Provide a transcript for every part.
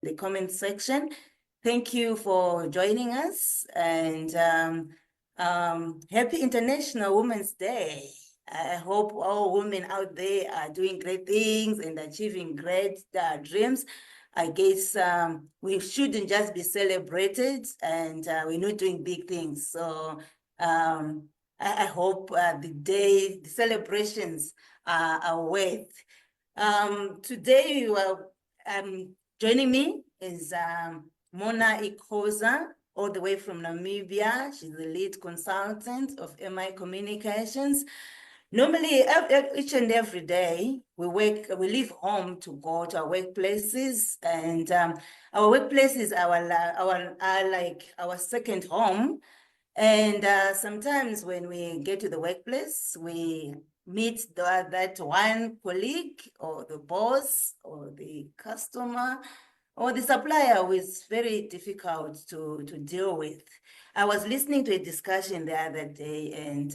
the comment section. Thank you for joining us, and happy International Women's Day. I hope all women out there are doing great things and achieving great dreams. I guess we shouldn't just be celebrated, and we're not doing big things. So I hope the celebrations are worth. Today, joining me is Morna Ikosa, all the way from Namibia. She's the lead consultant of MI Communications. Normally, each and every day, we leave home to go to our workplaces, and our workplaces are like our second home. And sometimes when we get to the workplace, we meet that one colleague or the boss or the customer or the supplier who is very difficult to deal with. I was listening to a discussion the other day, and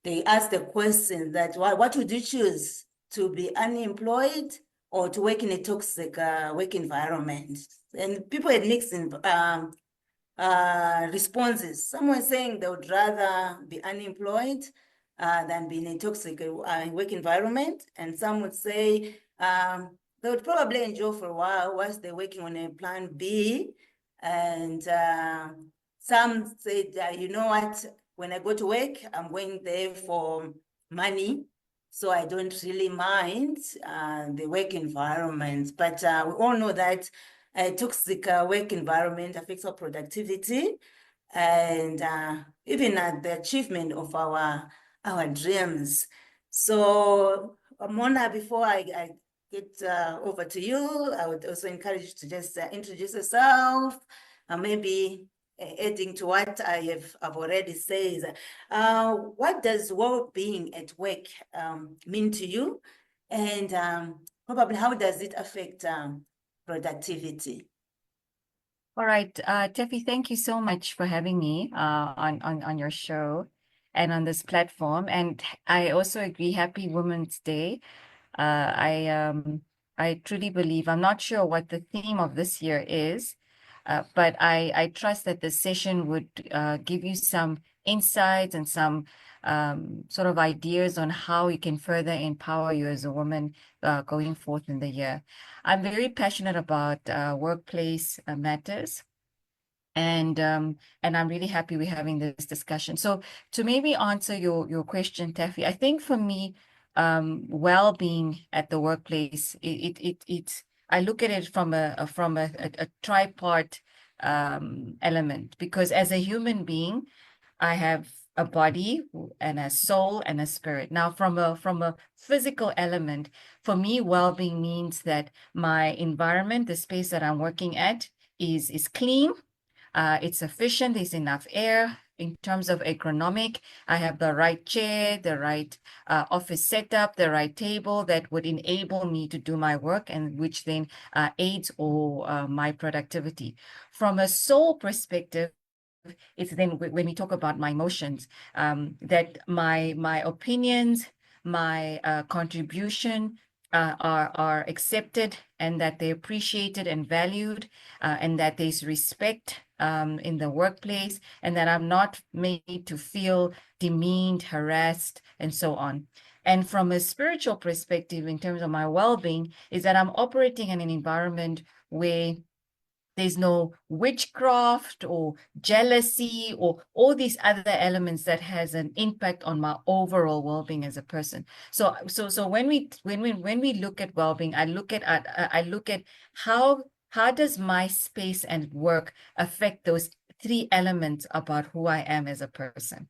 they asked the question that what would you choose, to be unemployed or to work in a toxic work environment? And people had mixed responses. Some were saying they would rather be unemployed than be in a toxic work environment. And some would say they would probably enjoy for a while whilst they're working on a plan B. And some said, you know what, when I go to work, I'm going there for money. So I don't really mind the work environment. But we all know that a toxic work environment affects our productivity and even the achievement of our dreams. So, Mona, before I get over to you, I would also encourage you to just introduce yourself, maybe adding to what I've already said. What does well-being at work mean to you? And probably how does it affect productivity? All right, Teffy, thank you so much for having me on your show and on this platform. And I also agree, Happy Women's Day. I truly believe, I'm not sure what the theme of this year is, but I trust that the session would give you some insights and some sort of ideas on how you can further empower you as a woman going forth in the year. I'm very passionate about workplace matters. And I'm really happy we're having this discussion. So to maybe answer your question, Taffy, I think for me, well-being at the workplace, I look at it from a tripart element, because as a human being, I have a body and a soul and a spirit. Now, from a physical element, for me, well-being means that my environment, the space that I'm working at, is clean, it's efficient, there's enough air. In terms of ergonomic, I have the right chair, the right office setup, the right table that would enable me to do my work, and which then aids my productivity. From a soul perspective, it's then when we talk about my emotions, that my opinions, my contribution are accepted, and that they're appreciated and valued, and that there's respect in the workplace, and that I'm not made to feel demeaned, harassed, and so on. And from a spiritual perspective, in terms of my well-being, is that I'm operating in an environment where there's no witchcraft or jealousy or all these other elements that has an impact on my overall well-being as a person. So when we look at well-being, I look at how does my space and work affect those three elements about who I am as a person.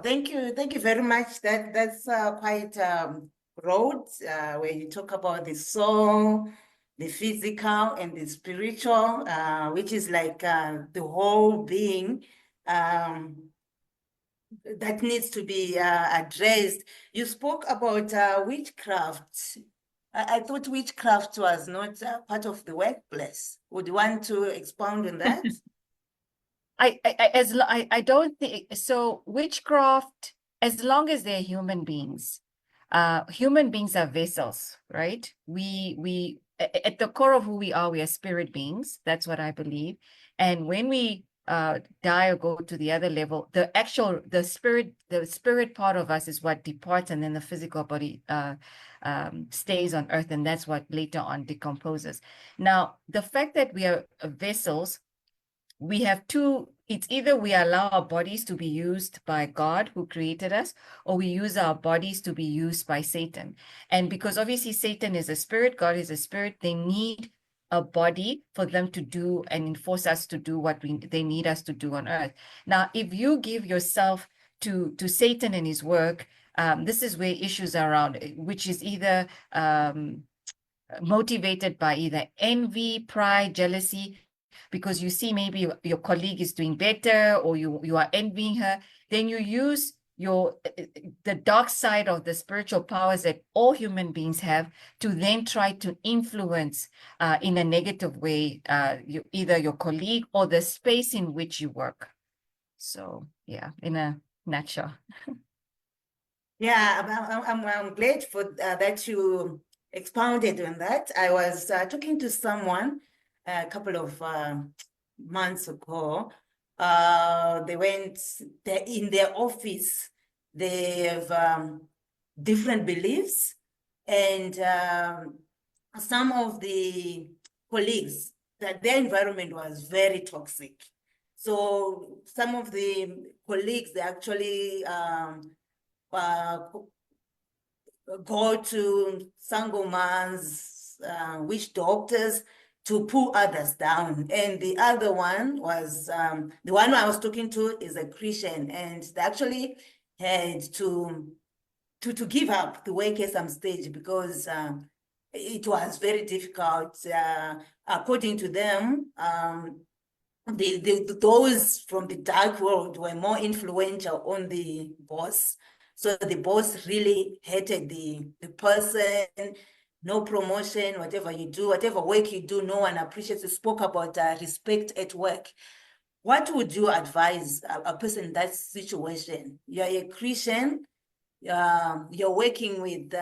Thank you very much. That's quite broad, where you talk about the soul, the physical, and the spiritual, which is like the whole being that needs to be addressed. You spoke about witchcraft. I thought witchcraft was not part of the workplace. Would you want to expound on that? I don't think so. Witchcraft as long as they're human beings are vessels, right? At the core of who we are spirit beings. That's what I believe. And when we die or go to the other level, the spirit part of us is what departs, and then the physical body stays on earth, and that's what later on decomposes. Now, the fact that we are vessels, we have two. It's either we allow our bodies to be used by God who created us, or we use our bodies to be used by Satan. And because obviously Satan is a spirit, God is a spirit, they need a body for them to do and enforce us to do what they need us to do on earth. Now, if you give yourself to Satan and his work, this is where issues are around, which is either motivated by either envy, pride, jealousy, because you see maybe your colleague is doing better, or you are envying her, then you use the dark side of the spiritual powers that all human beings have to then try to influence in a negative way either your colleague or the space in which you work. So yeah, in a nutshell. Yeah, I'm glad for that you expounded on that. I was talking to someone a couple of months ago. They're in their office. They have different beliefs, and some of the colleagues, that their environment was very toxic. So some of the colleagues, they actually go to sangomans, witch doctors, to pull others down. And the other one was, the one I was talking to is a Christian, and they actually had to give up the work at some stage because it was very difficult. According to them, those from the dark world were more influential on the boss. So the boss really hated the person. No promotion, whatever you do, whatever work you do, no one appreciates. You spoke about respect at work. What would you advise a person in that situation? You're a Christian, you're working with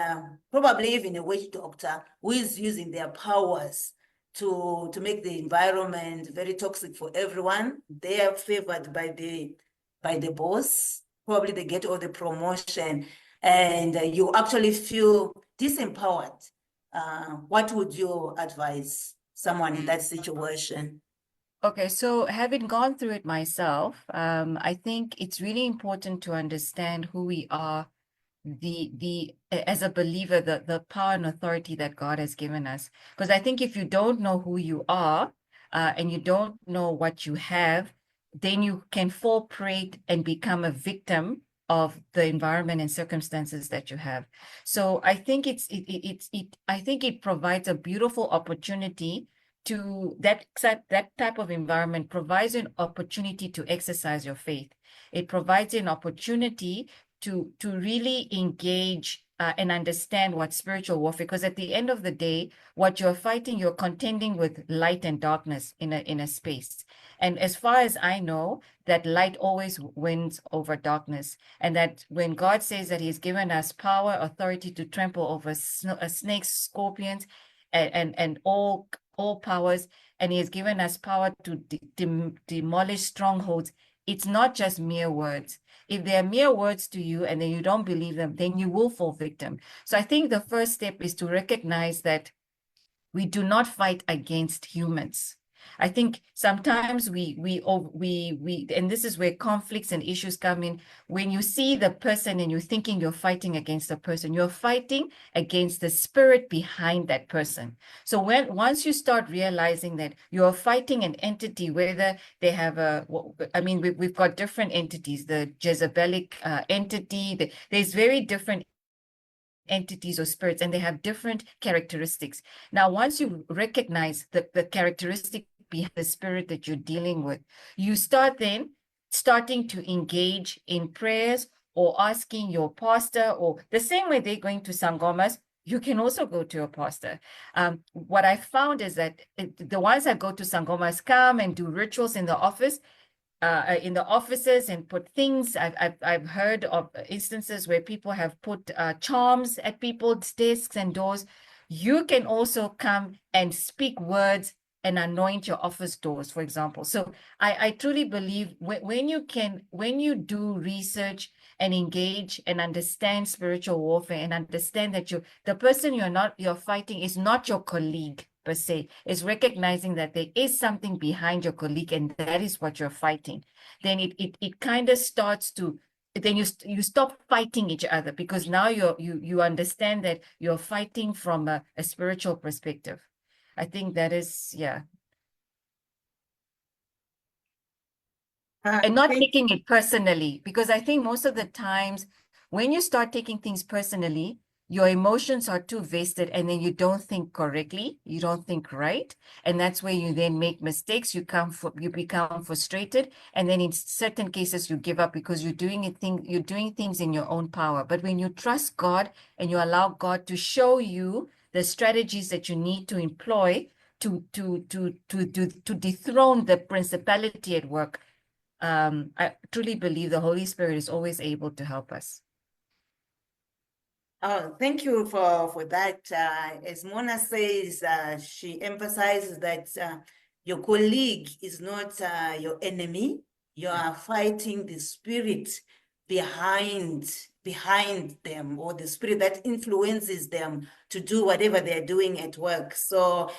probably even a witch doctor who is using their powers to make the environment very toxic for everyone. They are favored by the boss. Probably they get all the promotion, and you actually feel disempowered. What would you advise someone in that situation? Okay, so having gone through it myself, I think it's really important to understand who we are, as a believer, the power and authority that God has given us. Because I think if you don't know who you are, and you don't know what you have, then you can fall prey and become a victim of the environment and circumstances that you have. So I think I think it provides a beautiful opportunity to that type of environment provides an opportunity to exercise your faith. It provides an opportunity to really engage and understand what spiritual warfare, because at the end of the day, what you're fighting, you're contending with light and darkness in a space. And as far as I know, that light always wins over darkness. And that when God says that he's given us power, authority to trample over snakes, scorpions, and all powers, and he has given us power to demolish strongholds, it's not just mere words. If they are mere words to you and then you don't believe them, then you will fall victim. So I think the first step is to recognize that we do not fight against humans. I think sometimes and this is where conflicts and issues come in. When you see the person and you're thinking you're fighting against the person, you're fighting against the spirit behind that person. So once you start realizing that you're fighting an entity, whether they have we've got different entities, the Jezebelic entity, there's very different entities or spirits, and they have different characteristics. Now, once you recognize the characteristic behind the spirit that you're dealing with, you starting to engage in prayers or asking your pastor, or the same way they're going to sangomas, you can also go to a pastor. What I found is that the ones that go to sangomas come and do rituals in the office. in the offices and put things. I've heard of instances where people have put charms at people's desks and doors. You can also come and speak words and anoint your office doors, for example. So I truly believe when you do research and engage and understand spiritual warfare and understand that the person you're fighting is not your colleague per se, is recognizing that there is something behind your colleague and that is what you're fighting, then it kind of starts to, then you stop fighting each other, because now you understand that you're fighting from a spiritual perspective. I think that is, yeah. And not taking it personally, because I think most of the times when you start taking things personally, your emotions are too vested and then you don't think correctly, you don't think right. And that's where you then make mistakes, you become frustrated. And then in certain cases you give up because you're doing things in your own power. But when you trust God and you allow God to show you the strategies that you need to employ to dethrone the principality at work, I truly believe the Holy Spirit is always able to help us. Oh, thank you for that. As Mona says, she emphasizes that your colleague is not your enemy. You are fighting the spirit behind them, or the spirit that influences them to do whatever they're doing at work. So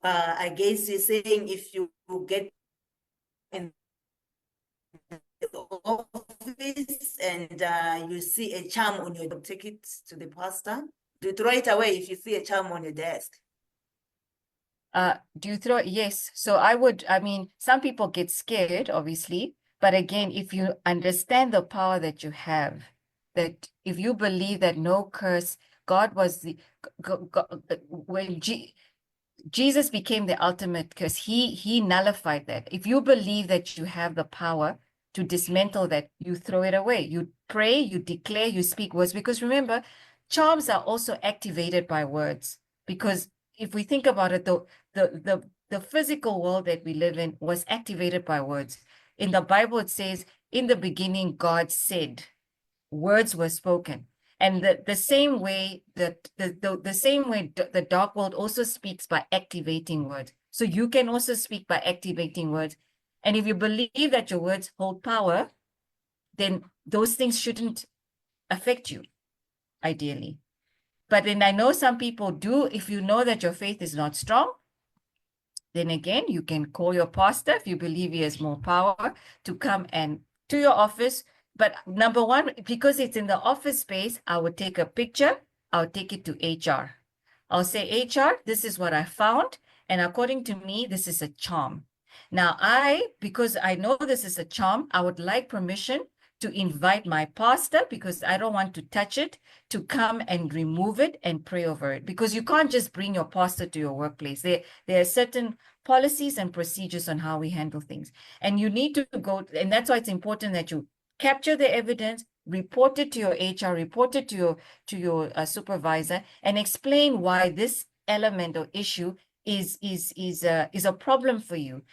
I guess you're saying if you get in the office and you see a charm on your desk, take it to the pastor. Do you throw it away if you see a charm on your desk? Do you throw it? Yes. So I mean, some people get scared, obviously, but again, if you understand the power that you have, that if you believe that no curse, God was when Jesus became the ultimate curse, he nullified that. If you believe that you have the power to dismantle that, you throw it away. You pray, you declare, you speak words. Because remember, charms are also activated by words. Because if we think about it, the physical world that we live in was activated by words. In the Bible, it says, in the beginning, God said, words were spoken. And the same way the dark world also speaks by activating words. So you can also speak by activating words. And if you believe that your words hold power, then those things shouldn't affect you, ideally. But then I know some people do. If you know that your faith is not strong, then again, you can call your pastor if you believe he has more power to come and to your office. But number one, because it's in the office space, I would take a picture. I'll take it to HR. I'll say, HR, this is what I found. And according to me, this is a charm. Now, because I know this is a charm, I would like permission to invite my pastor, because I don't want to touch it, to come and remove it and pray over it. Because you can't just bring your pastor to your workplace. There are certain policies and procedures on how we handle things. And you need to go, and that's why it's important that you capture the evidence, report it to your HR, report it to your supervisor, and explain why this element or issue is a problem for you.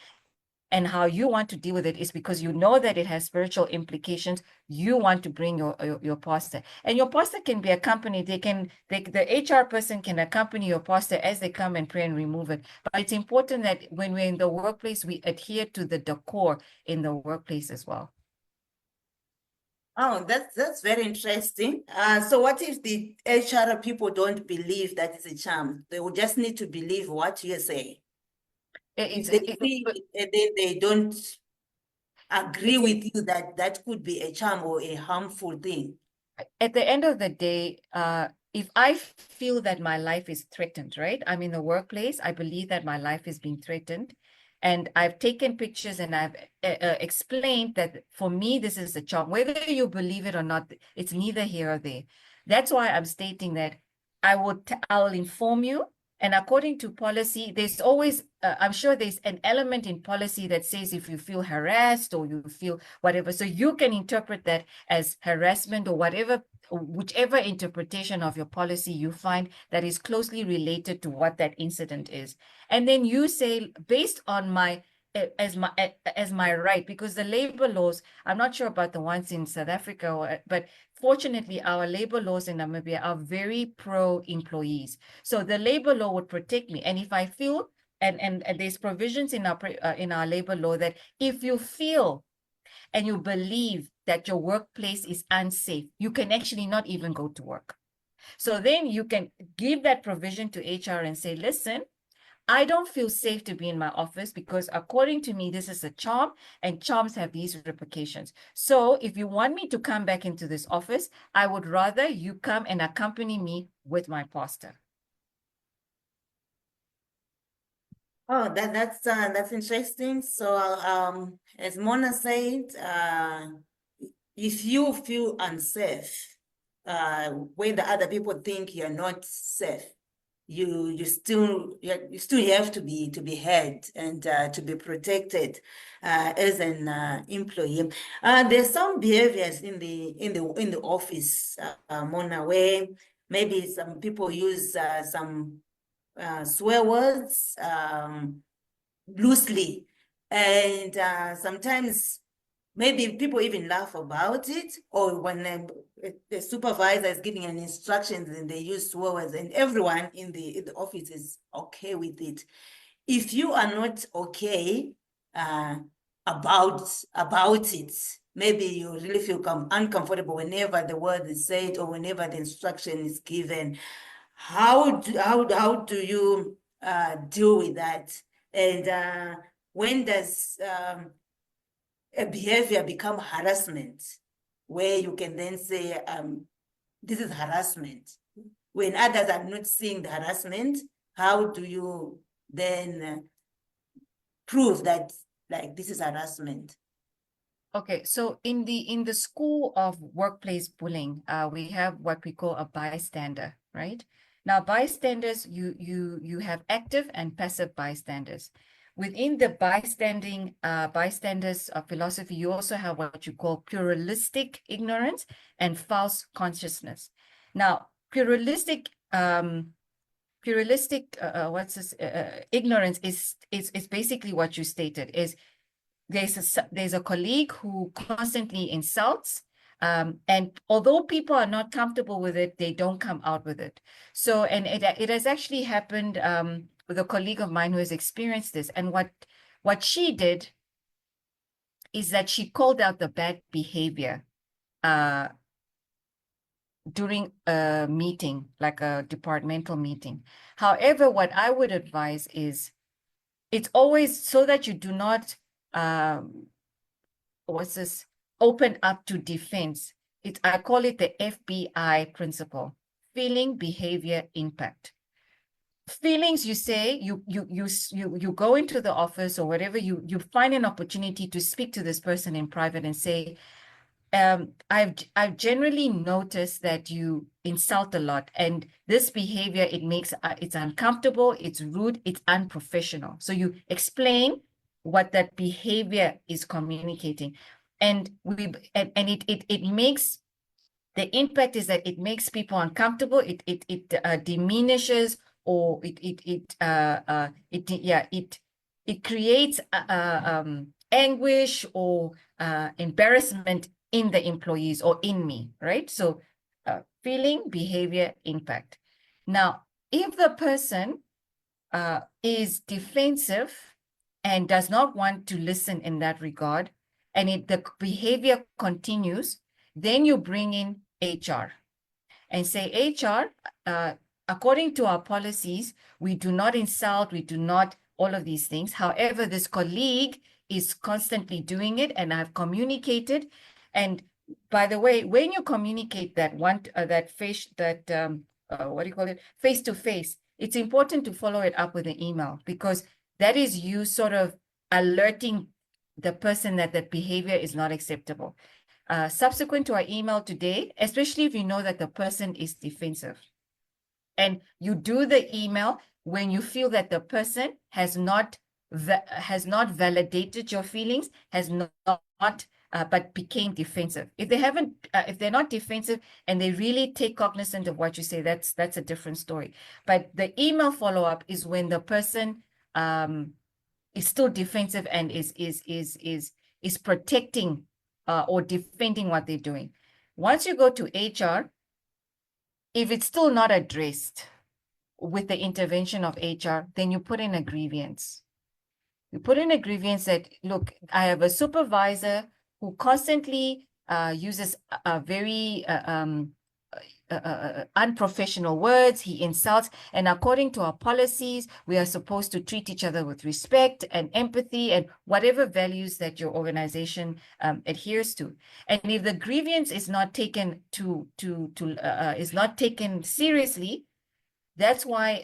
And how you want to deal with it is because you know that it has spiritual implications. You want to bring your pastor, and your pastor can be accompanied. The HR person can accompany your pastor as they come and pray and remove it. But it's important that when we're in the workplace, we adhere to the decor in the workplace as well. Oh, that's very interesting. So what if the HR people don't believe that it's a charm? They will just need to believe what you say. If they see and then they don't agree with you that that could be a charm or a harmful thing. At the end of the day, if I feel that my life is threatened, right? I'm in the workplace, I believe that my life is being threatened. And I've taken pictures and I've explained that for me, this is a charm. Whether you believe it or not, it's neither here or there. That's why I'm stating that I'll inform you. And according to policy, there's always, I'm sure there's an element in policy that says if you feel harassed or you feel whatever, so you can interpret that as harassment or whatever, whichever interpretation of your policy you find that is closely related to what that incident is. And then you say, based on my as my right, because the labor laws, I'm not sure about the ones in South Africa, but fortunately our labor laws in Namibia are very pro-employees. So the labor law would protect me. And if I feel, and there's provisions in our labor law that if you feel and you believe that your workplace is unsafe, you can actually not even go to work. So then you can give that provision to HR and say, listen, I don't feel safe to be in my office because according to me, this is a charm and charms have these repercussions. So if you want me to come back into this office, I would rather you come and accompany me with my pastor. Oh, that's interesting. So, as Mona said, if you feel unsafe, when the other people think you're not safe, you still have to be heard and to be protected as an employee. There's some behaviors in the office, Mona, where maybe some people use some swear words loosely, and sometimes maybe people even laugh about it, or when the supervisor is giving an instructions and they use swear words, and everyone in the office is okay with it. If you are not okay about it, maybe you really feel uncomfortable whenever the word is said or whenever the instruction is given. How do you deal with that? And when does a behavior become harassment, where you can then say, this is harassment? When others are not seeing the harassment, how do you then prove that, like, this is harassment? Okay, so in the school of workplace bullying, we have what we call a bystander, right? Now, bystanders, you have active and passive bystanders. Within the bystanders philosophy, you also have what you call pluralistic ignorance and false consciousness. Now, pluralistic ignorance is basically what you stated, is there's a colleague who constantly insults, and although people are not comfortable with it, they don't come out with it. So, and it has actually happened with a colleague of mine who has experienced this. And what she did is that she called out the bad behavior during a meeting, like a departmental meeting. However, what I would advise is it's always so that you do not open up to defense. I call it the FBI principle: feeling, behavior, impact. Feelings, you say, you go into the office or whatever, you find an opportunity to speak to this person in private and say, I've generally noticed that you insult a lot, and this behavior, it's uncomfortable, it's rude, it's unprofessional. So you explain what that behavior is communicating, and it makes the impact is that it makes people uncomfortable. It diminishes, or it creates anguish or embarrassment in the employees or in me, right? So feeling, behavior, impact. Now, if the person is defensive and does not want to listen in that regard, and the behavior continues, then you bring in HR and say, HR, according to our policies, we do not insult, we do not all of these things. However, this colleague is constantly doing it, and I've communicated. And by the way, when you communicate face to face, it's important to follow it up with an email, because that is you sort of alerting the person that that behavior is not acceptable. Subsequent to our email today, especially if you know that the person is defensive, and you do the email when you feel that the person has not validated your feelings, but became defensive. If they're not defensive and they really take cognizance of what you say, that's a different story. But the email follow-up is when the person still defensive and is protecting or defending what they're doing. Once you go to HR, if it's still not addressed with the intervention of HR, then you put in a grievance. You put in a grievance that, look, I have a supervisor who constantly uses a very unprofessional words, he insults, and according to our policies, we are supposed to treat each other with respect and empathy and whatever values that your organization adheres to. And if the grievance is not taken is not taken seriously, that's why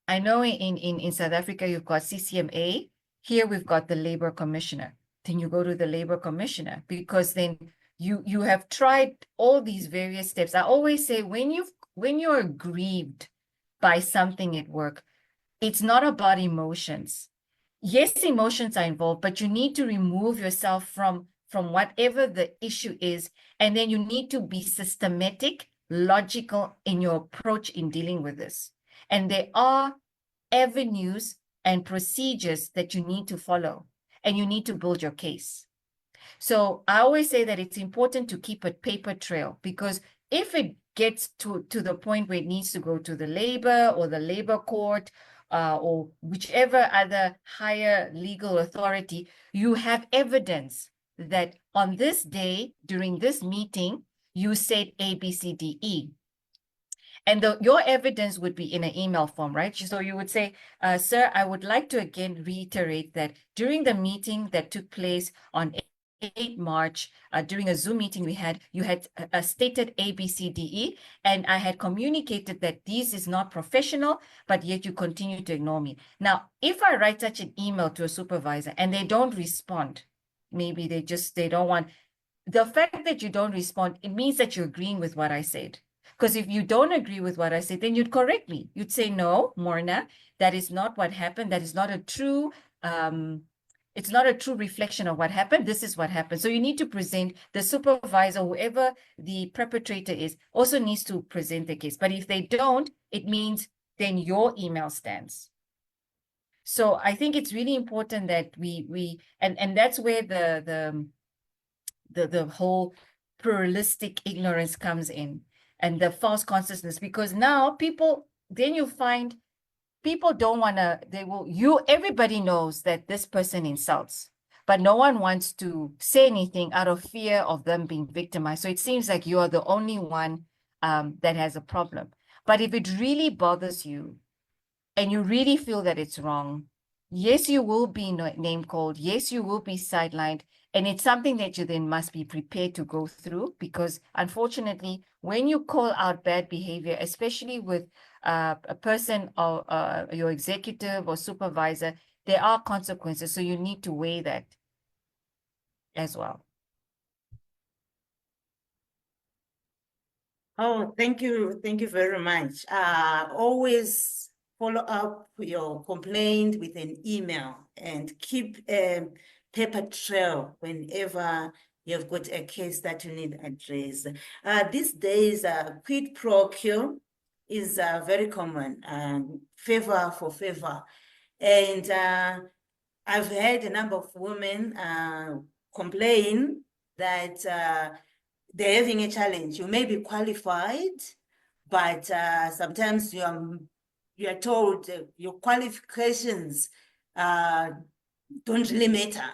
I know in South Africa you've got CCMA. Here we've got the labor commissioner. Then you go to the labor commissioner, because then you have tried all these various steps. I always say when you're grieved by something at work, it's not about emotions. Yes, emotions are involved, but you need to remove yourself from whatever the issue is, and then you need to be systematic, logical in your approach in dealing with this. And there are avenues and procedures that you need to follow, and you need to build your case. So I always say that it's important to keep a paper trail, because if it gets to the point where it needs to go to the labor or the labor court or whichever other higher legal authority, you have evidence that on this day, during this meeting, you said A, B, C, D, E. And your evidence would be in an email form, right? So you would say, sir, I would like to again reiterate that during the meeting that took place on 8 March, during a Zoom meeting we had, you had stated A, B, C, D, E, and I had communicated that this is not professional, but yet you continue to ignore me. Now, if I write such an email to a supervisor and they don't respond, maybe they don't want, the fact that you don't respond, it means that you're agreeing with what I said. Because if you don't agree with what I said, then you'd correct me. You'd say, no, Morna, that is not what happened. That is not a true, it's not a true reflection of what happened. This is what happened. So you need to present, the supervisor, whoever the perpetrator is, also needs to present the case. But if they don't, it means then your email stands. So I think it's really important that and that's where the whole pluralistic ignorance comes in, and the false consciousness, because now then you find people don't want to, everybody knows that this person insults, but no one wants to say anything out of fear of them being victimized. So it seems like you are the only one that has a problem. But if it really bothers you and you really feel that it's wrong, yes, you will be name called. Yes, you will be sidelined. And it's something that you then must be prepared to go through, because unfortunately, when you call out bad behavior, especially with a person or your executive or supervisor, there are consequences. So you need to weigh that as well. Oh, thank you. Thank you very much. Always follow up your complaint with an email, and keep a paper trail whenever you've got a case that you need addressed. These days, quid pro quo is very common, favor for favor. And I've heard a number of women complain that they're having a challenge. You may be qualified, but sometimes you are told your qualifications don't really matter.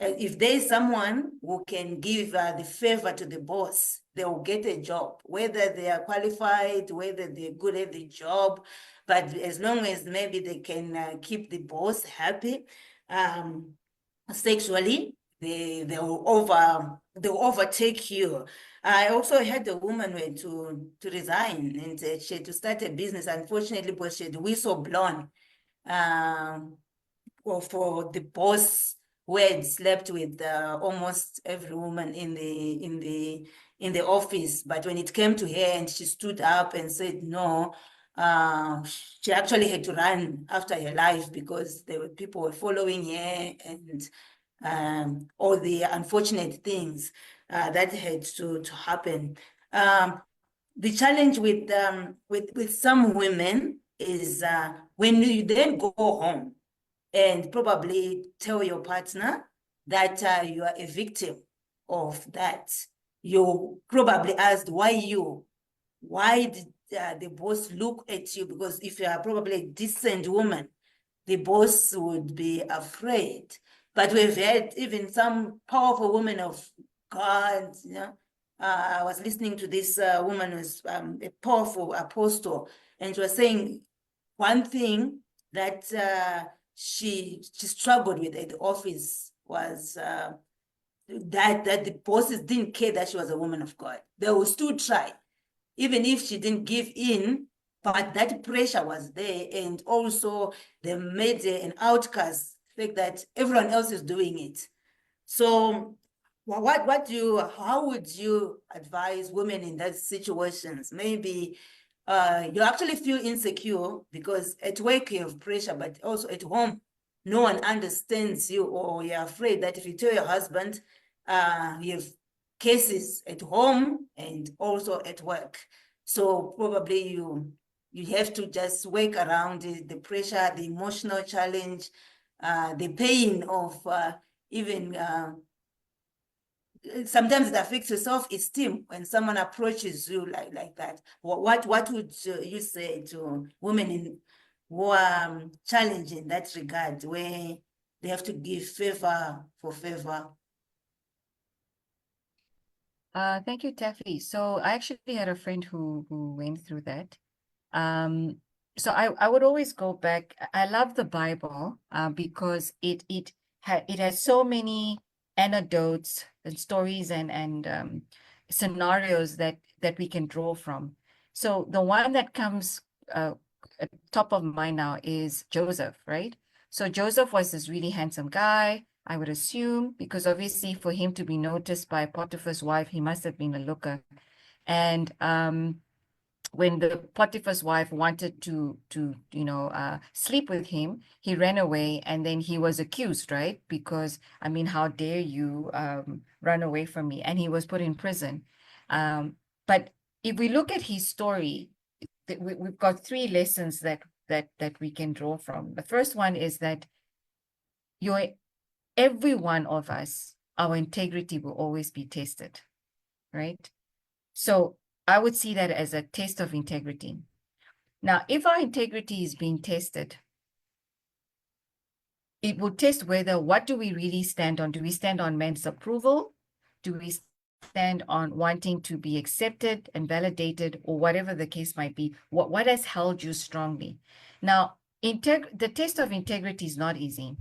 If there's someone who can give the favor to the boss, they will get a job, whether they are qualified, whether they're good at the job. But as long as maybe they can keep the boss happy sexually, they'll overtake you. I also had a woman went to resign, and she had to start a business. Unfortunately, because she had whistle blown for the boss, who had slept with almost every woman in the office. But when it came to her and she stood up and said no, she actually had to run after her life, because people were following her, and all the unfortunate things that had to happen. The challenge with some women is when you then go home, and probably tell your partner that you are a victim of that. You probably asked, why you? Why did the boss look at you? Because if you are probably a decent woman, the boss would be afraid. But we've had even some powerful women of God, you know. I was listening to this woman who's a powerful apostle, and she was saying one thing that she struggled with at the office was that the bosses didn't care that she was a woman of God. They would still try, even if she didn't give in, but that pressure was there. And also they made an outcast, the fact that everyone else is doing it. So how would you advise women in that situations? Maybe you actually feel insecure because at work you have pressure, but also at home, no one understands you, or you're afraid that if you tell your husband, you have cases at home and also at work. So probably you have to just work around the pressure, the emotional challenge, the pain of even sometimes it affects your self-esteem when someone approaches you like that. What would you say to women who are challenged in that regard, where they have to give favor for favor? Thank you, Taffy. So I actually had a friend who went through that. So I would always go back. I love the Bible because it has so many anecdotes and stories and scenarios that we can draw from. So the one that comes at top of mind now is Joseph, right? So Joseph was this really handsome guy, I would assume, because obviously for him to be noticed by Potiphar's wife, he must have been a looker. And when the Potiphar's wife wanted to sleep with him, he ran away, and then he was accused, right? Because, I mean, how dare you run away from me? And he was put in prison. But if we look at his story, we've got three lessons that we can draw from. The first one is that every one of us, our integrity will always be tested, right? So I would see that as a test of integrity. Now, if our integrity is being tested, it will test whether, what do we really stand on? Do we stand on men's approval? Do we stand on wanting to be accepted and validated, or whatever the case might be? What has held you strongly? Now, the test of integrity is not easy,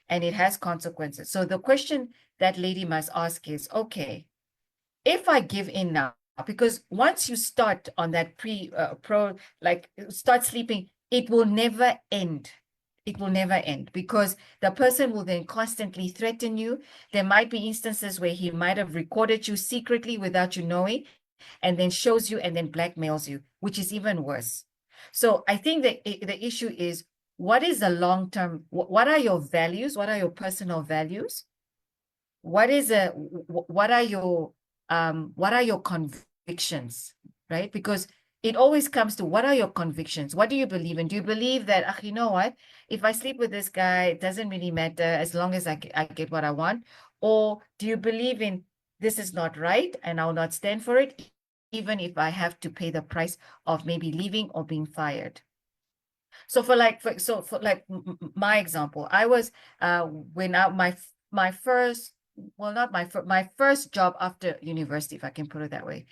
and it has consequences. So the question that lady must ask is, okay, if I give in now, because once you start on that start sleeping, it will never end. It will never end, because the person will then constantly threaten you. There might be instances where he might have recorded you secretly without you knowing, and then shows you and then blackmails you, which is even worse. So I think that the issue is, what is the long-term, what are your values? What are your personal values? What are your convictions, right? Because it always comes to, what are your convictions? What do you believe in? Do you believe that, you know what, if I sleep with this guy, it doesn't really matter as long as I get what I want? Or do you believe in, this is not right and I'll not stand for it, even if I have to pay the price of maybe leaving or being fired? So for my example, I was when my first, well, not my first job after university, if I can put it that way,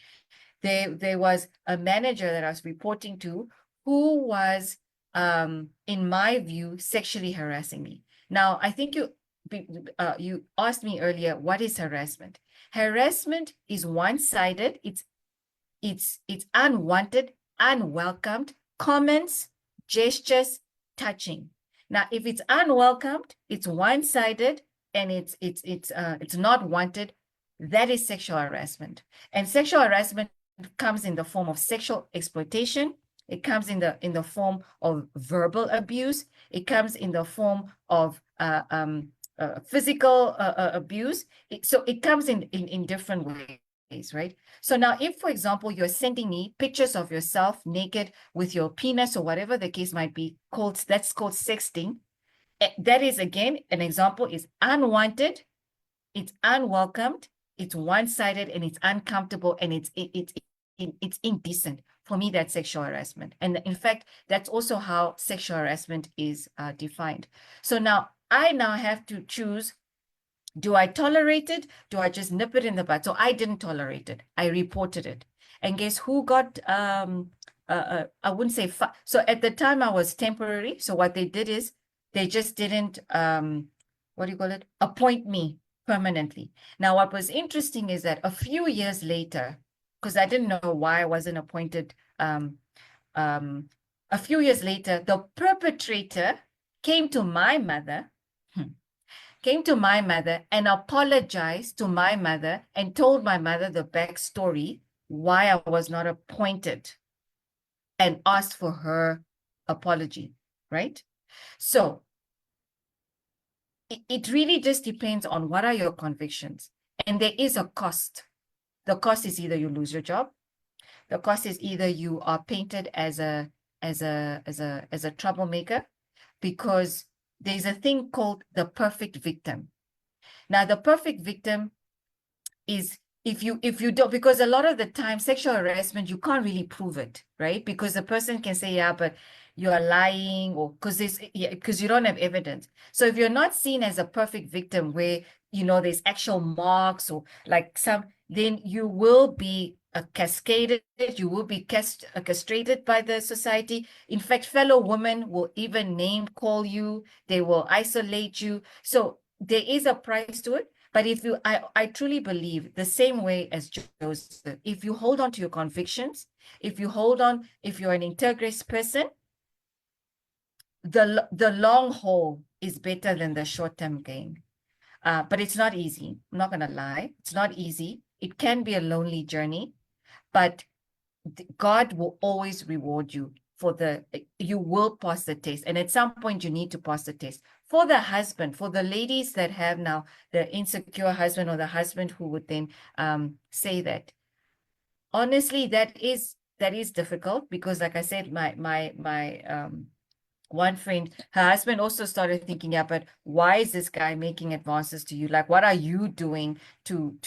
there was a manager that I was reporting to who was, in my view, sexually harassing me. Now, I think you asked me earlier, what is harassment? Harassment is one-sided. It's unwanted, unwelcomed comments, gestures, touching. Now, if it's unwelcomed, it's one-sided, and it's not wanted, that is sexual harassment. And sexual harassment comes in the form of sexual exploitation. It comes in the form of verbal abuse. It comes in the form of physical abuse. So it comes in different ways, right? So now, if, for example, you're sending me pictures of yourself naked with your penis or whatever the case might be, that's called sexting. That is, again, an example is unwanted, it's unwelcomed, it's one-sided, and it's uncomfortable, and it's indecent. For me, that's sexual harassment. And in fact, that's also how sexual harassment is defined. So now I have to choose, do I tolerate it? Do I just nip it in the bud? So I didn't tolerate it. I reported it. And guess who got, I wouldn't say, so at the time I was temporary. So what they did is they just didn't, what do you call it? Appoint me permanently. Now, what was interesting is that a few years later, because I didn't know why I wasn't appointed, a few years later, the perpetrator came to my mother, and apologized to my mother and told my mother the backstory, why I was not appointed, and asked for her apology, right? So it really just depends on what are your convictions. And there is a cost. The cost is either you lose your job. The cost is either you are painted as a troublemaker, because there's a thing called the perfect victim. Now, the perfect victim is if you don't, because a lot of the time sexual harassment, you can't really prove it, right? Because the person can say, yeah, but you are lying, or because you don't have evidence. So if you're not seen as a perfect victim where, there's actual marks or like then you will be cascaded, you will be castrated by the society. In fact, fellow women will even name call you, they will isolate you. So there is a price to it. But I truly believe the same way as Joseph, if you hold on to your convictions, if you're an integrous person, the long haul is better than the short-term gain. But it's not easy. I'm not going to lie. It's not easy. It can be a lonely journey, but God will always reward you you will pass the test. And at some point you need to pass the test. For the husband, for the ladies that have now the insecure husband, or the husband who would then say that, honestly, that is difficult, because like I said, my one friend, her husband also started thinking, yeah, but why is this guy making advances to you? Like, what are you doing to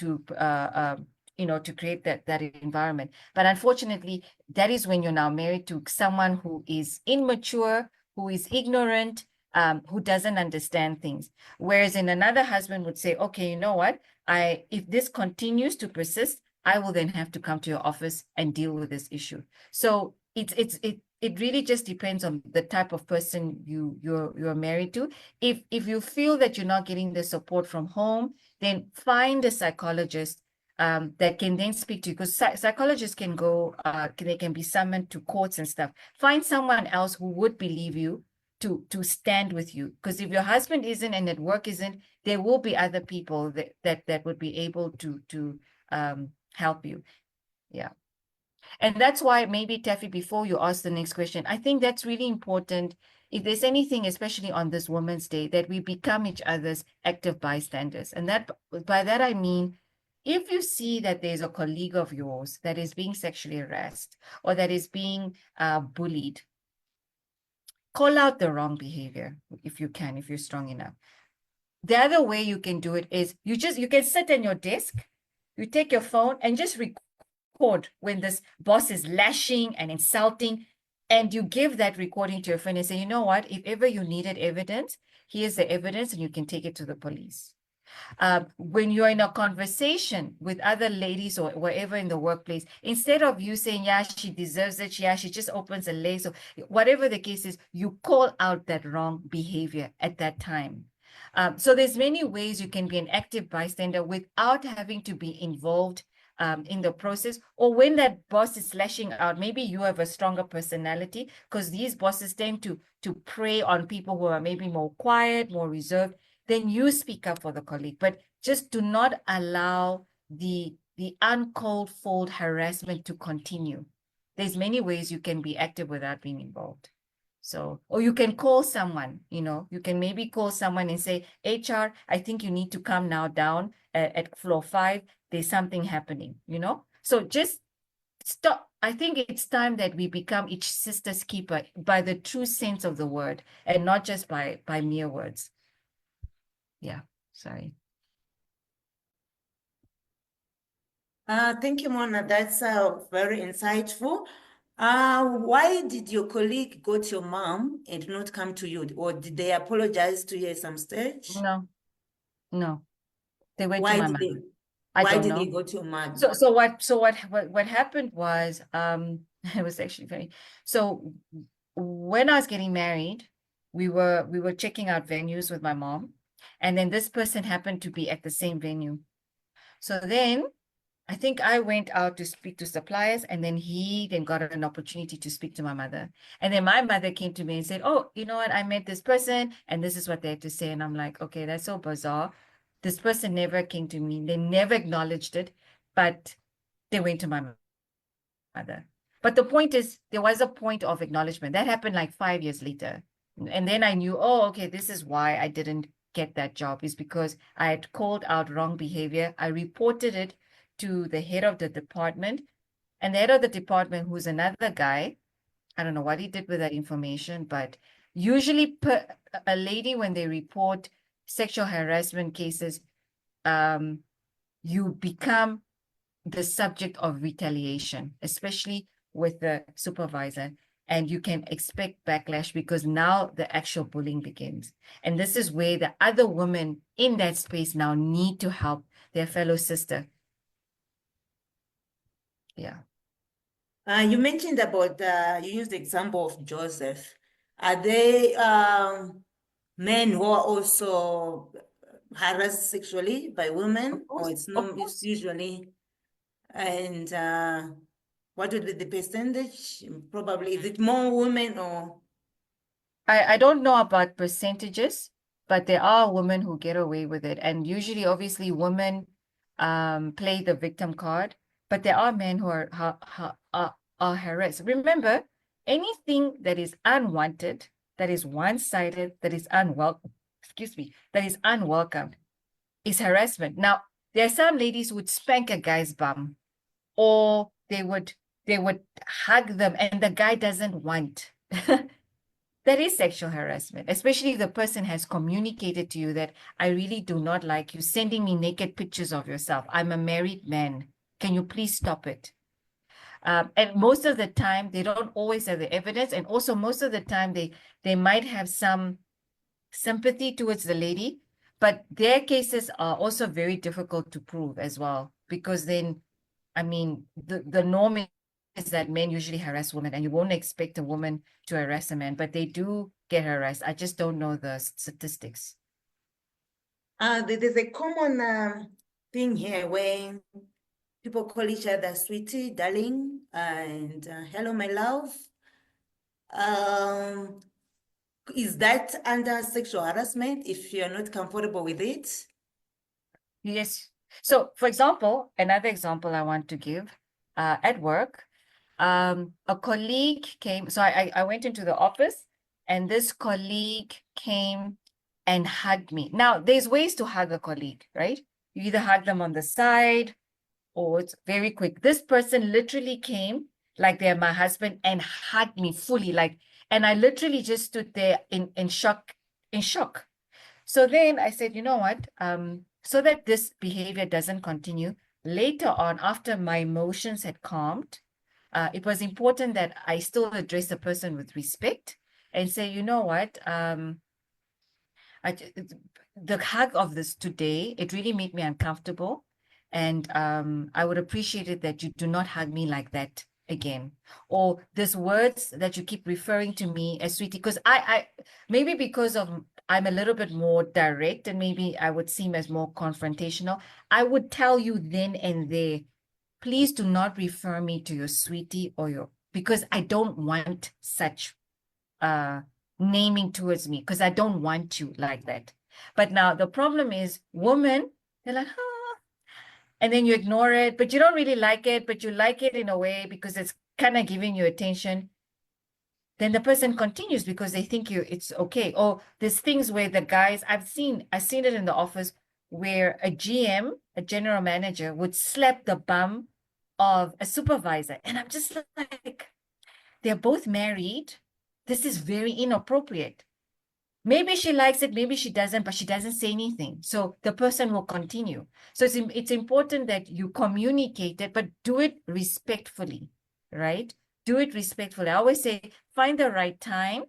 create that environment? But unfortunately, that is when you're now married to someone who is immature, who is ignorant, who doesn't understand things. Whereas in another husband would say, okay, you know what? If this continues to persist, I will then have to come to your office and deal with this issue. So it really just depends on the type of person you're married to. If you feel that you're not getting the support from home, then find a psychologist that can then speak to you, because psychologists can go, they can be summoned to courts and stuff. Find someone else who would believe you to stand with you, because if your husband isn't and at work isn't, there will be other people that would be able to help you. Yeah. And that's why maybe, Taffy, before you ask the next question, I think that's really important. If there's anything, especially on this Women's Day, that we become each other's active bystanders. And by that, I mean, if you see that there's a colleague of yours that is being sexually harassed, or that is being bullied, call out the wrong behavior if you can, if you're strong enough. The other way you can do it is you can sit in your desk, you take your phone and just record when this boss is lashing and insulting, and you give that recording to your friend and say, you know what, if ever you needed evidence, here's the evidence, and you can take it to the police. When you're in a conversation with other ladies or wherever in the workplace, instead of you saying, yeah, she deserves it, yeah, she just opens her legs, or whatever the case is, you call out that wrong behavior at that time. So there's many ways you can be an active bystander without having to be involved in the process. Or when that boss is lashing out, maybe you have a stronger personality, because these bosses tend to prey on people who are maybe more quiet, more reserved. Then you speak up for the colleague, but just do not allow the uncalled for harassment to continue. There's many ways you can be active without being involved. So, or you can call someone, you can maybe call someone and say, HR, I think you need to come now down at floor 5. There's something happening, So just I think it's time that we become each sister's keeper by the true sense of the word and not just by mere words. Yeah, sorry. Thank you, Mona. That's very insightful. Why did your colleague go to your mom and not come to you? Or did they apologize to you at some stage? No, no. They went to Why my did mother. they, I why don't did they know. go to your mom? So what happened was it was actually funny. So when I was getting married, we were checking out venues with my mom, and then this person happened to be at the same venue. So then I think I went out to speak to suppliers, and then he then got an opportunity to speak to my mother. And then my mother came to me and said, "Oh, you know what? I met this person, and this is what they had to say." And I'm like, "Okay, that's so bizarre. This person never came to me. They never acknowledged it, but they went to my mother." But the point is, there was a point of acknowledgement. That happened like 5 years later. And then I knew, oh, okay, this is why I didn't get that job, is because I had called out wrong behavior. I reported it to the head of the department, and the head of the department, who's another guy, I don't know what he did with that information, but usually a lady, when they report sexual harassment cases, you become the subject of retaliation, especially with the supervisor. And you can expect backlash because now the actual bullying begins. And this is where the other women in that space now need to help their fellow sister. Yeah. You mentioned about, you used the example of Joseph. Are they men who are also harassed sexually by Of women, or course, it's of no, it's course. usually, and what would be the percentage? Probably, is it more women or? I don't know about percentages, but there are women who get away with it. And usually, obviously, women play the victim card, but there are men who are harassed. Remember, anything that is unwanted, that is one-sided, that is unwelcome, excuse me, that is unwelcome is harassment. Now, there are some ladies who would spank a guy's bum, or they would hug them and the guy doesn't want. That is sexual harassment, especially if the person has communicated to you that I really do not like you sending me naked pictures of yourself. I'm a married man. Can you please stop it? And most of the time, they don't always have the evidence. And also, most of the time, they might have some sympathy towards the lady, but their cases are also very difficult to prove as well, because then, I mean, the norm is that men usually harass women, and you won't expect a woman to harass a man, but they do get harassed. I just don't know the statistics. There's a common thing here where people call each other sweetie, darling, and hello, my love. Um, is that under sexual harassment if you're not comfortable with it? Yes. So, for example, another example I want to give, at work, a colleague came. So I went into the office, and this colleague came and hugged me. Now, there's ways to hug a colleague, right? You either hug them on the side, or it's very quick. This person literally came like they're my husband and hugged me fully, like, and I literally just stood there in shock, in shock. So then I said, you know what? So that this behavior doesn't continue, later on, after my emotions had calmed, it was important that I still address the person with respect and say, you know what? I, the hug of this today, it really made me uncomfortable. And I would appreciate it that you do not hug me like that again. Or these words that you keep referring to me as sweetie, because I maybe because of I'm a little bit more direct, and maybe I would seem as more confrontational. I would tell you then and there, please do not refer me to your sweetie or your, because I don't want such naming towards me, because I don't want you like that. But now the problem is women, they're like, ah, and then you ignore it, but you don't really like it, but you like it in a way because it's kind of giving you attention. Then the person continues because they think it's okay. Or there's things where the guys, I've seen it in the office where a GM, a general manager, would slap the bum of a supervisor. And I'm just like, they're both married. This is very inappropriate. Maybe she likes it, maybe she doesn't, but she doesn't say anything. So the person will continue. So it's important that you communicate it, but do it respectfully, right? Do it respectfully. I always say, find the right time.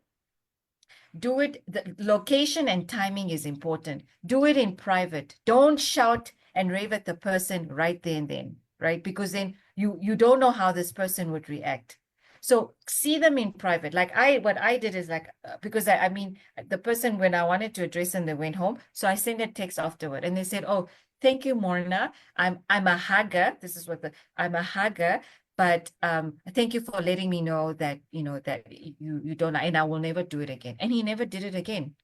Do it, the location and timing is important. Do it in private. Don't shout and rave at the person right there and then, right? Because then you don't know how this person would react. So see them in private. Like what I did is like, because I mean, the person, when I wanted to address them, they went home. So I sent a text afterward and they said, oh, thank you, Morna. I'm a hugger. This is what I'm a hugger. But thank you for letting me know that, that you don't, and I will never do it again. And he never did it again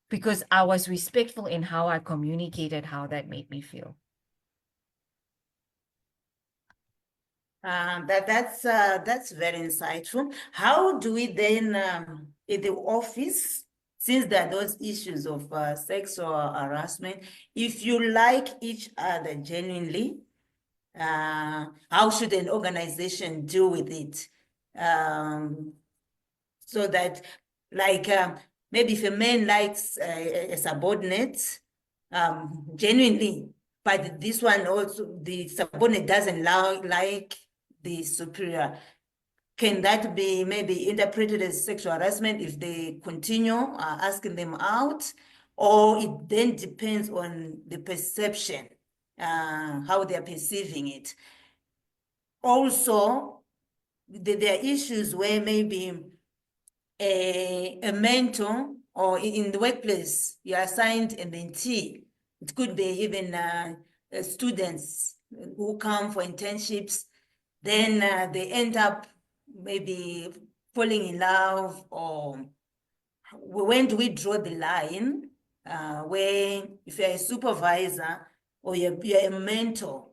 because I was respectful in how I communicated how that made me feel. That's very insightful. How do we then, in the office, since there are those issues of sexual harassment, if you like each other genuinely, how should an organization deal with it? So that, like, maybe if a man likes a subordinate, genuinely, but this one also, the subordinate doesn't like the superior, can that be maybe interpreted as sexual harassment if they continue asking them out? Or it then depends on the perception, how they're perceiving it. Also, there are issues where maybe a mentor, or in the workplace, you're assigned a mentee. It could be even students who come for internships, then they end up maybe falling in love. Or when do we draw the line where if you're a supervisor or you're a mentor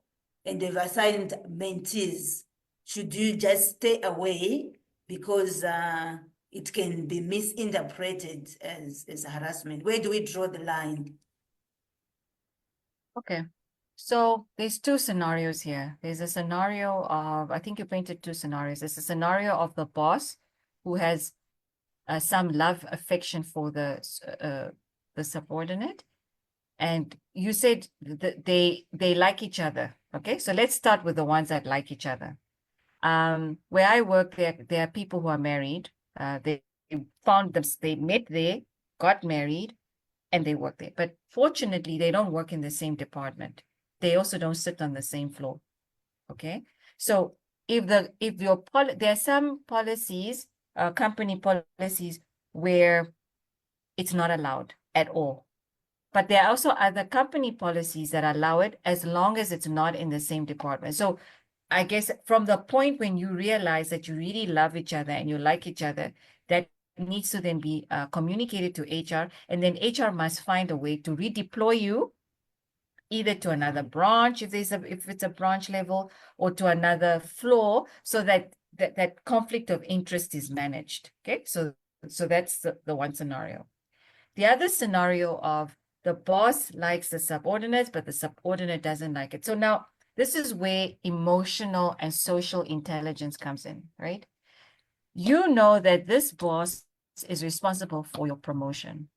and they've assigned mentees, should you just stay away because it can be misinterpreted as harassment? Where do we draw the line? Okay. So there's two scenarios here. There's a scenario of, I think you painted two scenarios. There's a scenario of the boss who has some love, affection for the subordinate. And you said that they like each other. Okay, so let's start with the ones that like each other. Where I work, there are people who are married. They found them, they met there, got married, and they work there. But fortunately, they don't work in the same department. They also don't sit on the same floor. Okay, so there are some policies, company policies, where it's not allowed at all. But there are also other company policies that allow it as long as it's not in the same department. So I guess from the point when you realize that you really love each other and you like each other, that needs to then be communicated to HR, and then HR must find a way to redeploy you either to another branch if it's a branch level, or to another floor, so that that conflict of interest is managed. Okay, so that's the one scenario. The other scenario of the boss likes the subordinates, but the subordinate doesn't like it. So now this is where emotional and social intelligence comes in, right? You know that this boss is responsible for your promotion.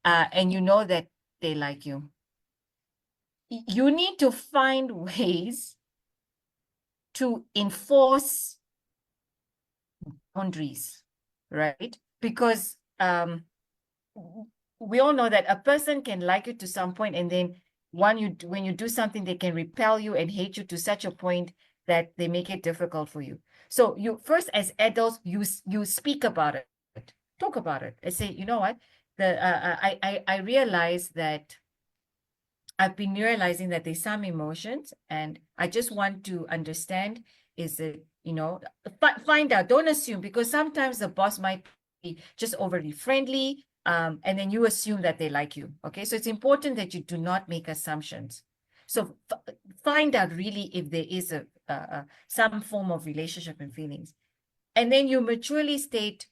And you know that they like you. You need to find ways to enforce boundaries, right? Because we all know that a person can like you to some point, and then when you do something, they can repel you and hate you to such a point that they make it difficult for you. So you first, as adults, you speak about it, talk about it, and say, you know what, I realize that I've been realizing that there's some emotions, and I just want to understand, is it, find out, don't assume, because sometimes the boss might be just overly friendly, and then you assume that they like you. Okay, so it's important that you do not make assumptions. So find out really if there is some form of relationship and feelings, and then you maturely state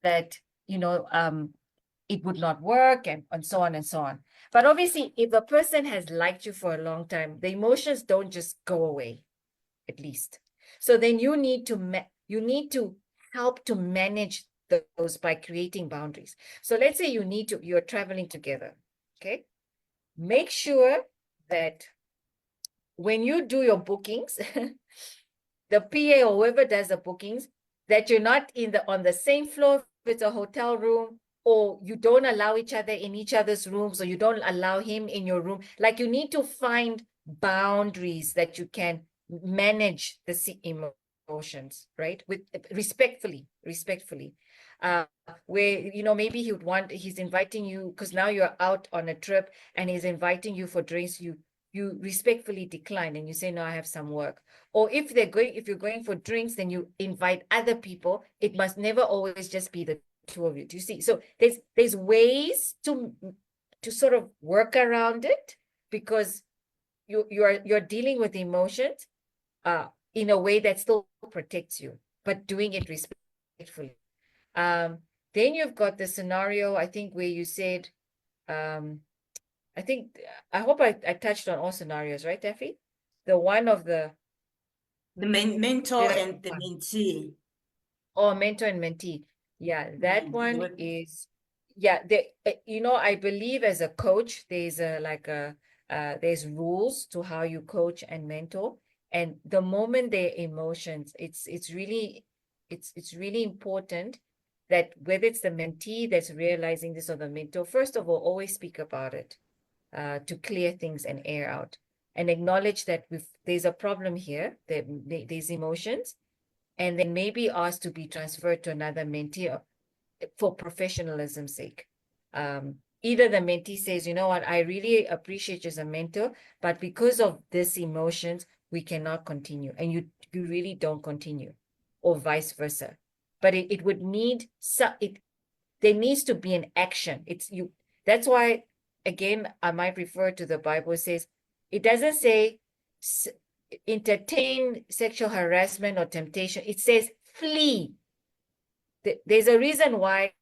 that it would not work, and so on and so on. But obviously, if a person has liked you for a long time, the emotions don't just go away. at least. So then you need to help to manage those by creating boundaries. So let's say you're traveling together, okay? Make sure that when you do your bookings, the PA or whoever does the bookings, that you're not on the same floor if it's a hotel room, or you don't allow each other in each other's rooms, or you don't allow him in your room. Like, you need to find boundaries that you can manage the emotions, right? With respectfully. Where, maybe he's inviting you because now you're out on a trip and he's inviting you for drinks. You respectfully decline and you say, no, I have some work. Or if you're going for drinks, then you invite other people. It must never always just be the two of you. Do you see? So there's ways to sort of work around it, because you're dealing with emotions in a way that still protects you, but doing it respectfully. Then you've got the scenario, I think, where you said, I hope I touched on all scenarios, right, Effie? The one of the mentor and the mentee. Oh, mentor and mentee. Yeah, that one is, I believe as a coach, there's rules to how you coach and mentor. And the moment their emotions, it's really important that whether it's the mentee that's realizing this or the mentor, first of all, always speak about it to clear things and air out, and acknowledge that there's a problem here, there's emotions, and then maybe ask to be transferred to another mentee for professionalism's sake. Either the mentee says, you know what, I really appreciate you as a mentor, but because of this emotions, we cannot continue, and you really don't continue, or vice versa. But it would need there needs to be an action. That's why, again, I might refer to the Bible. It says, it doesn't say entertain sexual harassment or temptation. It says flee. There's a reason why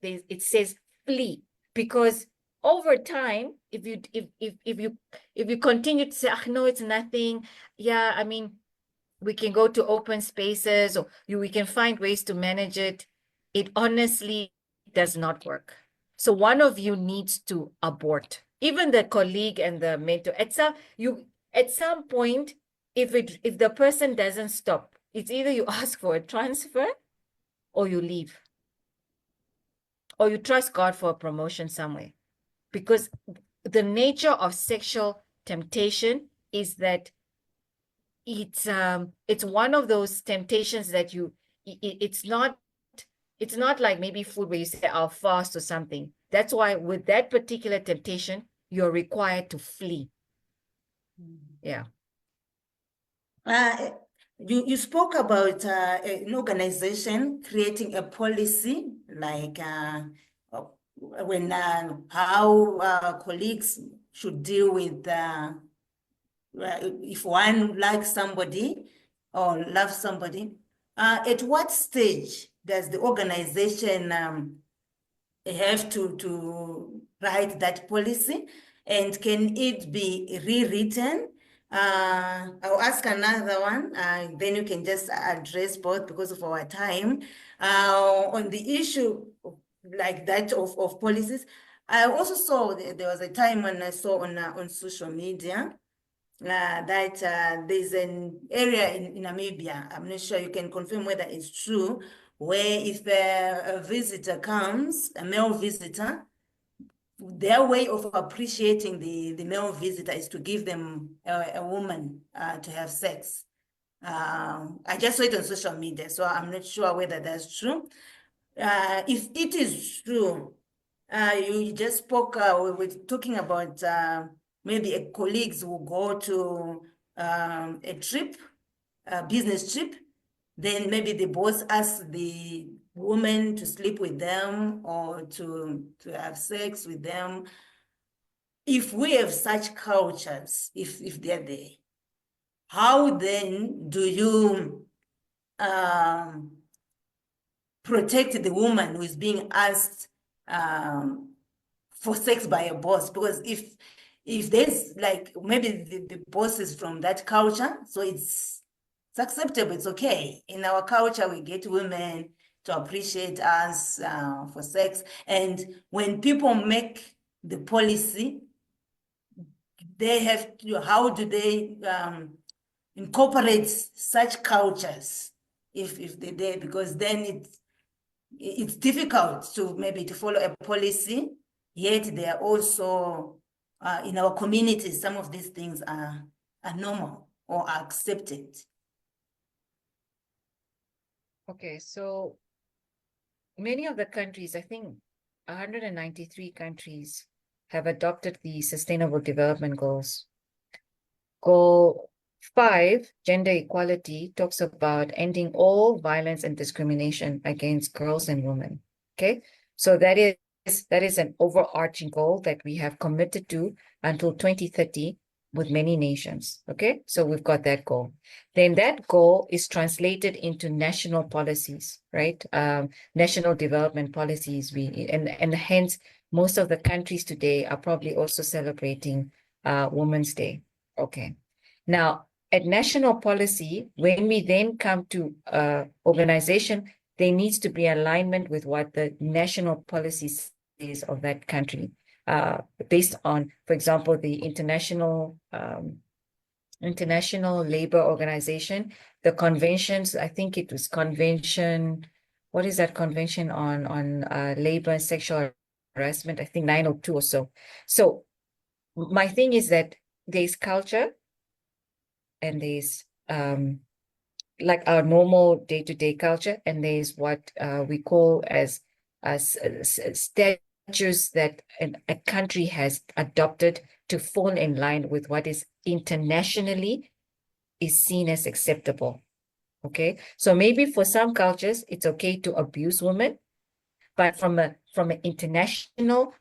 it says flee, because over time, if you continue to say, no, it's nothing. Yeah, I mean, we can go to open spaces, or we can find ways to manage it. It honestly does not work. So one of you needs to abort. Even the colleague and the mentor. At some point, if the person doesn't stop, it's either you ask for a transfer, or you leave, or you trust God for a promotion somewhere. Because the nature of sexual temptation is that it's one of those temptations that it's not like maybe food where you say, I'll fast or something. That's why with that particular temptation, you're required to flee. Yeah. You spoke about an organization creating a policy, like when how colleagues should deal with if one likes somebody or loves somebody. At what stage does the organization have to write that policy, and can it be rewritten? I'll ask another one, then you can just address both because of our time. On the issue like that of policies, I also saw there was a time when I saw on social media that there's an area in Namibia, I'm not sure, you can confirm whether it's true, where if a visitor comes, a male visitor, their way of appreciating the male visitor is to give them a woman to have sex. I just saw it on social media, so I'm not sure whether that's true. If it is true, you just spoke, we were talking about maybe colleagues will go to a trip, a business trip, then maybe the boss asks the woman to sleep with them or to have sex with them. If we have such cultures, if they're there, how then do you protect the woman who is being asked for sex by a boss? Because if there's like maybe the boss is from that culture, so it's acceptable, it's okay. In our culture, we get women to appreciate us for sex. And when people make the policy, they have to, how do they incorporate such cultures if they did, because then it's difficult to maybe to follow a policy, yet they are also in our communities, some of these things are normal or are accepted. Okay, so many of the countries, I think 193 countries, have adopted the Sustainable Development Goals. Goal 5, gender equality, talks about ending all violence and discrimination against girls and women. Okay, so that is an overarching goal that we have committed to until 2030 with many nations. Okay, so we've got that goal. Then that goal is translated into national policies, right? National development policies. And hence most of the countries today are probably also celebrating Women's Day. Okay. Now, at national policy, when we then come to organization, there needs to be alignment with what the national policy says of that country, based on, for example, the International Labor Organization, the conventions. I think it was convention. What is that convention on labor and sexual harassment? I think 902 or so. So my thing is that there's culture and there's like our normal day-to-day culture, and there's what we call as statutes that a country has adopted to fall in line with what is internationally is seen as acceptable. Okay, so maybe for some cultures it's okay to abuse women, but from an international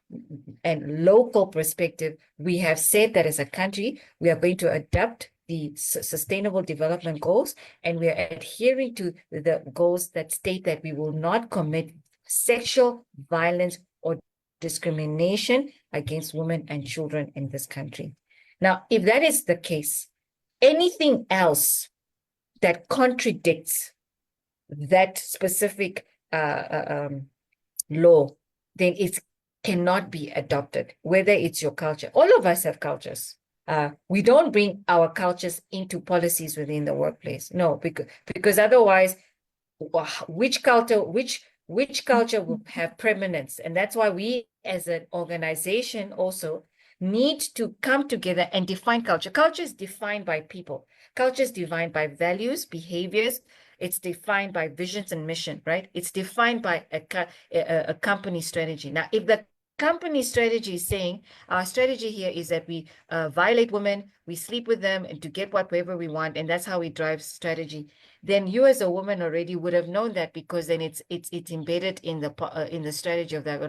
and local perspective, we have said that as a country, we are going to adopt the Sustainable Development Goals, and we are adhering to the goals that state that we will not commit sexual violence or discrimination against women and children in this country. Now, if that is the case, anything else that contradicts that specific law, then it cannot be adopted, whether it's your culture. All of us have cultures. We don't bring our cultures into policies within the workplace. No, because otherwise, which culture will have preeminence? And that's why we as an organization also need to come together and define culture. Culture is defined by people. Culture is defined by values, behaviors. It's defined by visions and mission, right? It's defined by a company strategy. Now, if the company strategy is saying our strategy here is that we violate women, we sleep with them and to get whatever we want, and that's how we drive strategy, then you as a woman already would have known that, because then it's embedded in the strategy of that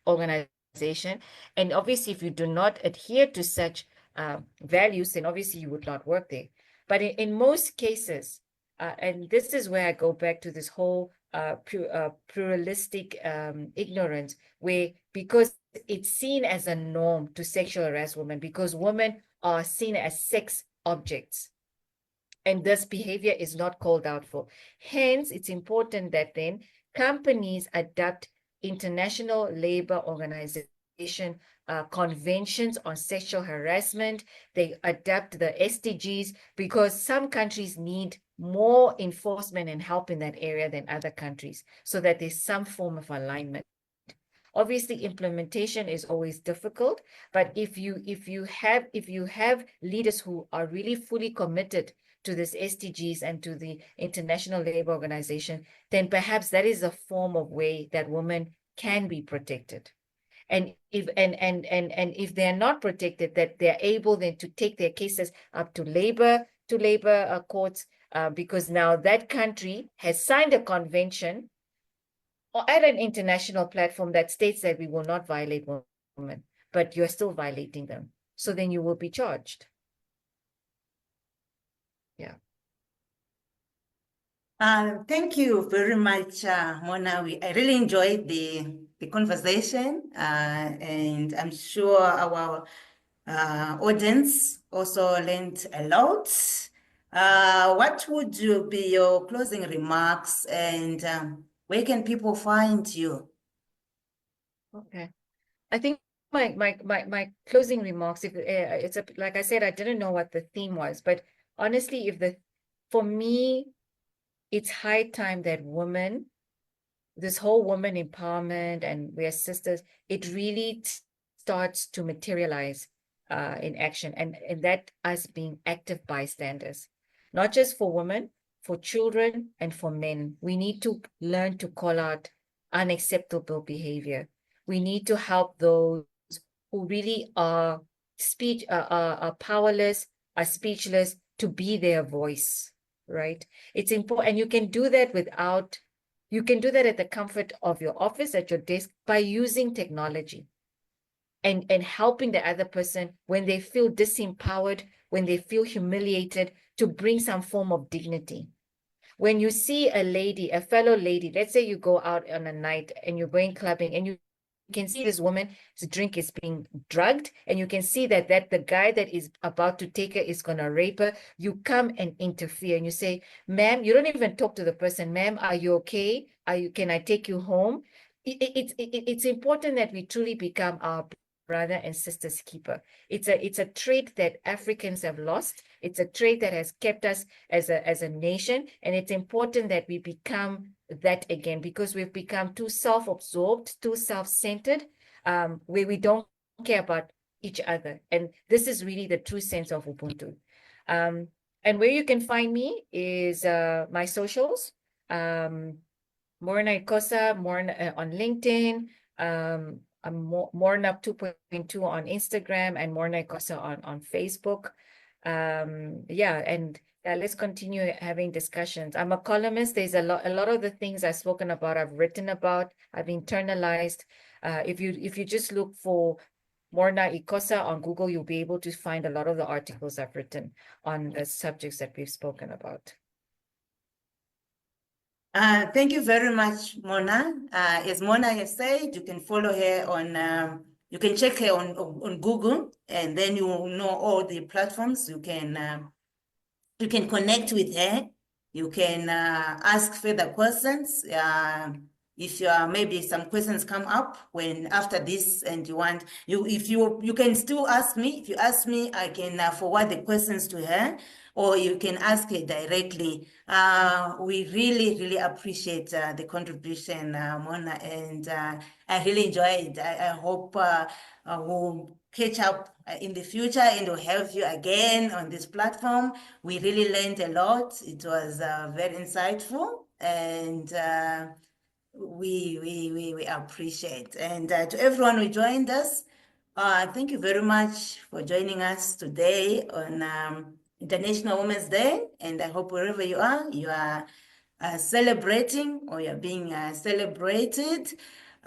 organization. And obviously, if you do not adhere to such values, then obviously you would not work there. But in most cases, and this is where I go back to this whole pluralistic ignorance, where because it's seen as a norm to sexual harass women, because women are seen as sex objects, and this behavior is not called out for. Hence, it's important that then companies adopt International Labor Organization conventions on sexual harassment. They adapt the SDGs, because some countries need more enforcement and help in that area than other countries, so that there's some form of alignment. Obviously, implementation is always difficult, but if you have leaders who are really fully committed to this SDGs and to the International Labor Organization, then perhaps that is a form of way that women can be protected. And if they're not protected, that they're able then to take their cases up to labor courts, because now that country has signed a convention or at an international platform that states that we will not violate women, but you're still violating them. So then you will be charged. Yeah. Thank you very much, Mona. I really enjoyed the conversation, and I'm sure our audience also learned a lot. What would be your closing remarks, and where can people find you? Okay. I think my closing remarks, if it's like I said, I didn't know what the theme was, but honestly, for me, it's high time that this whole woman empowerment and we're sisters, it really starts to materialize in action, and that us being active bystanders, not just for women, for children and for men. We need to learn to call out unacceptable behavior. We need to help those who really are are powerless, are speechless, to be their voice, right? It's important, and you can do that at the comfort of your office, at your desk, by using technology and helping the other person when they feel disempowered, when they feel humiliated, to bring some form of dignity. When you see a fellow lady, let's say you go out on a night and you're going clubbing and you can see this woman's drink is being drugged, and you can see that the guy that is about to take her is going to rape her, you come and interfere and you say, ma'am, you don't even talk to the person, ma'am, are you okay? Can I take you home? It's important that we truly become our brother and sister's keeper. It's a trait that Africans have lost. It's a trait that has kept us as a nation, and it's important that we become that again, because we've become too self-absorbed, too self-centered, where we don't care about each other. And this is really the true sense of Ubuntu. And where you can find me is my socials. Morna Ikosa, Morna on LinkedIn. I'm Morna 2.2 on Instagram, and Morna Ikosa on Facebook. Yeah, and let's continue having discussions. I'm a columnist. There's a lot of the things I've spoken about, I've written about, I've internalized. If you just look for Morna Ikosa on Google, you'll be able to find a lot of the articles I've written on the subjects that we've spoken about. Thank you very much, Mona. As Mona has said, you can follow her on, you can check her on Google, and then you will know all the platforms. You can connect with her. You can ask further questions. If you are, maybe some questions come up when after this, and you can still ask me. If you ask me, I can forward the questions to her, or you can ask her directly. We really appreciate the contribution, Mona, and I really enjoyed it. I hope we'll catch up in the future, and we'll have you again on this platform. We really learned a lot. It was very insightful, and we appreciate. And to everyone who joined us, thank you very much for joining us today on International Women's Day. And I hope wherever you are celebrating, or you're being celebrated.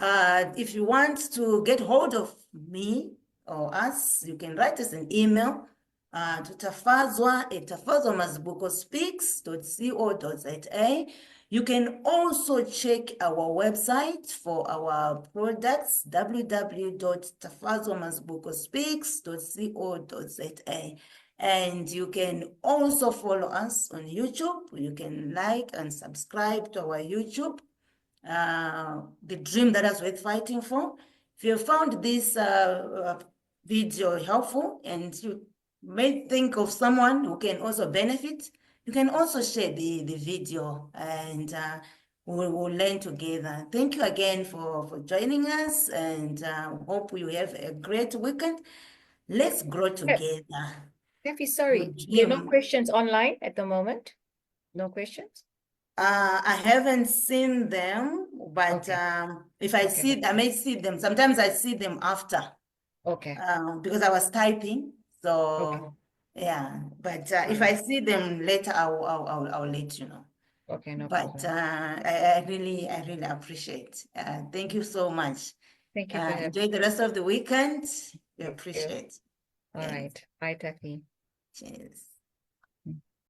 If you want to get hold of me or us, you can write us an email to tafazwa@tafazwamazbukospeaks.co.za. You can also check our website for our products, www.tafazwamazbukospeaks.co.za. And you can also follow us on YouTube. You can like and subscribe to our YouTube, The Dream That Is Worth Fighting For. If you found this video helpful, and you may think of someone who can also benefit, you can also share the video, and we'll learn together. Thank you again for joining us, and hope you have a great weekend. Let's grow together. Kathy, sorry, there are no questions online at the moment? No questions? I haven't seen them, but if I see, I may see them. Sometimes I see them after. Okay. Because I was typing, so yeah. But if I see them later, I'll let you know. Okay, no But problem. I really appreciate. Thank you so much. Thank you for Enjoy the rest of the weekend. We Thank you. appreciate. All right. Bye, Taffy. Cheers.